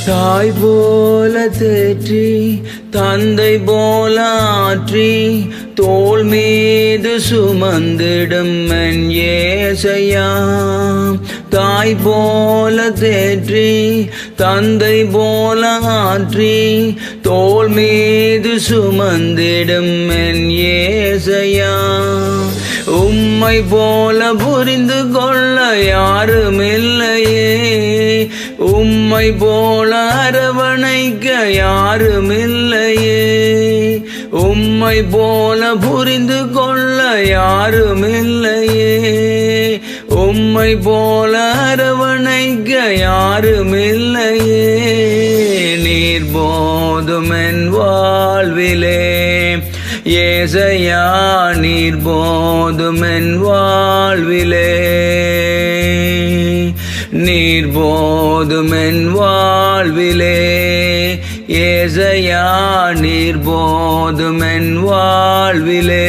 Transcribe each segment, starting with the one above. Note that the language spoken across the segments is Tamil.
தாய் போல தேற்றி தந்தை போல ஆற்றி தோள் மீது சுமந்திடும் என் ஏசையா. தாய் போல தேற்றி தந்தை போல ஆற்றி தோள் மீது சுமந்திடும் என் ஏசையா. உம்மை போல புரிந்து கொள்ள யாருமில்லையே, உம்மை போல அரவணைக்க யாருமில்லையே, உம்மை போல புரிந்து கொள்ள யாருமில்லையே, உம்மை போல அரவணைக்க யாருமில்லையே. நீர் போதும் என் வாழ்விலே ஏசையா, நீர் போதும் என் வாழ்விலே, நீர் போதும் என் வாழ்விலே ஏசையா, நீர் போதும் என் வாழ்விலே.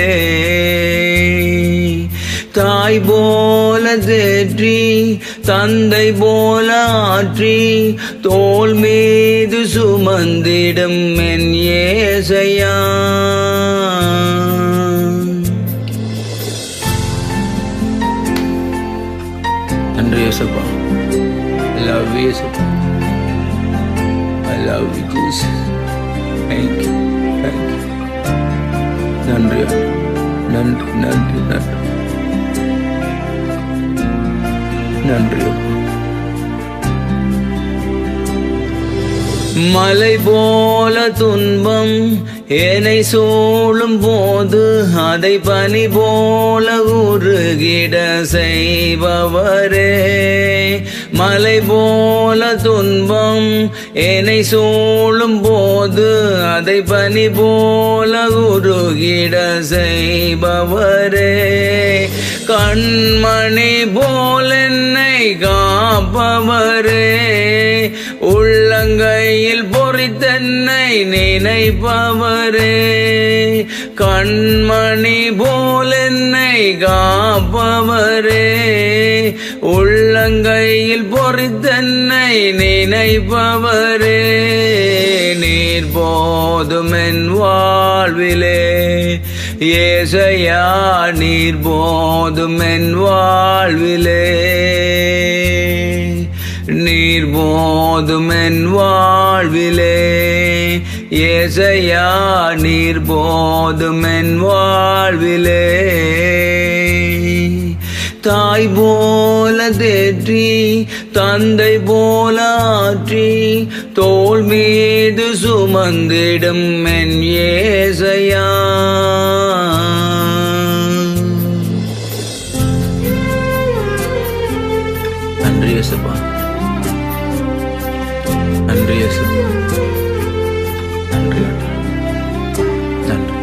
தாய் போல தேற்றி தந்தை போல ஆற்றி தோள் மீது சுமந்திடும் என் ஏசையா. நன்றி இயேசுப்பா. I love you இயேசுப்பா. I love you Jesus. Thank you. Thank you. நன்றி நன்றி நன்றி நன்றி நன்றி. மலை போல துன்பம் என்னை சூழும் போது அதை பனி போல உருகிட செய்பவரே. மலை போல துன்பம் என்னை சூழும் போது அதை பனி போல உருகிட செய்பவரே. கண்மணி போல் என்னை காப்பவரே, உள்ளங்கையில் பொறித்தென்னை நினைப்பவரே. கண்மணி போல் என்னை காப்பவரே, உள்ளங்கையில் பொறித்தென்னை நினைப்பவரே. நீர் போதும் என் வாழ்விலே ஏசையா, நீர் போதும் என் வாழ்விலே, நீர் போதும் என் வாழ்விலே ஏசையா, நீர் போதும் என் வாழ்விலே. தாய் போல தேற்றி தந்தை போல ஆற்றி தோள் மீது சுமந்திடும் என் ஏசையா. நன்றி இயேசுப்பா. நன்றி இயேசுப்பா. நன்றி நன்றி.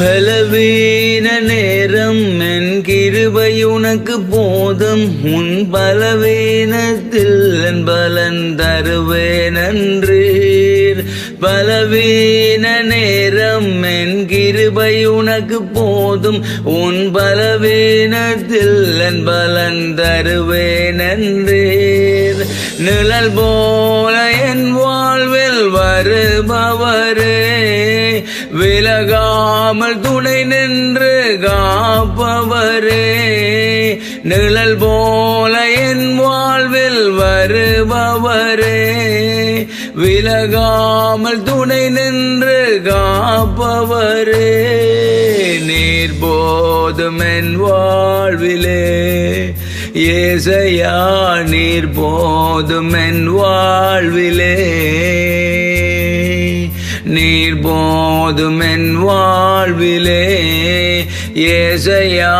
பலவீன நேரம் என் கிருபை உனக்கு போதும், உன் பலவீனத்தில் என் பலன் தருவேன் என்றீர். பலவீன நேரம் என் கிருபை உனக்கு போதும், உன் பலவீனத்தில் என் பலன் தருவேன் என்றீர். நிழல் போல என் வாழ்வில் வருபவரே, விலகாமல் துணை நின்று காப்பவரே. நிழல் போல என் வாழ்வில் வருபவரே, விலகாமல் துணை நின்று காப்பவரே. நீர் போதும் என் வாழ்விலே ஏசையா, நீர் போதும் என் வாழ்விலே, நீர் போதும் என் வாழ்விலே ஏசையா,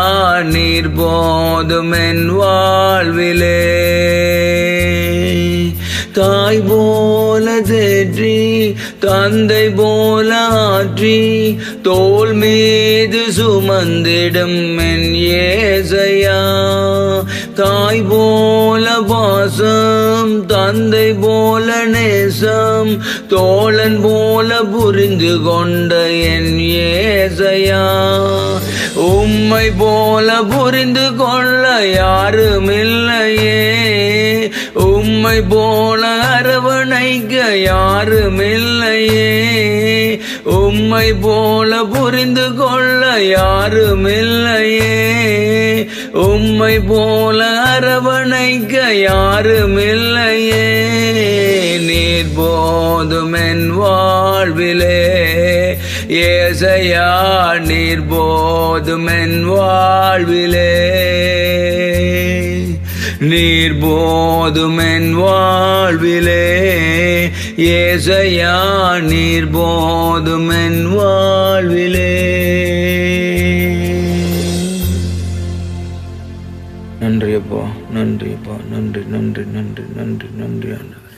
நீர் போதும் என் வாழ்விலே. தாய் போல தேற்றி தந்தை போல ஆற்றி தோள் மீது சுமந்திடும் என் ஏசையா. தாய் போல பாசம், தந்தை போல நேசம், தோழன் போல புரிந்து கொண்ட என் ஏசையா, உம்மை போல புரிந்து கொள்ள யாருமில்லையே, உம்மை போல அரவணைக்க யாருமில்லையே, உம்மை போல புரிந்து கொள்ள யாருமில்லையே, உம்மை போல அரவணைக்க யாருமில்லையே. நீர் போதும் என் வாழ்விலே ஏசையா, நீர் போதும் என் வாழ்விலே, நீர் போதும் என் வாழ்விலே ஏசையா, நீர் போதும் என் வாழ்விலே. நன்றி அப்பா, நன்றி அப்பா, நன்றி நன்றி நன்றி நன்றி நன்றி ஆண்டவரே.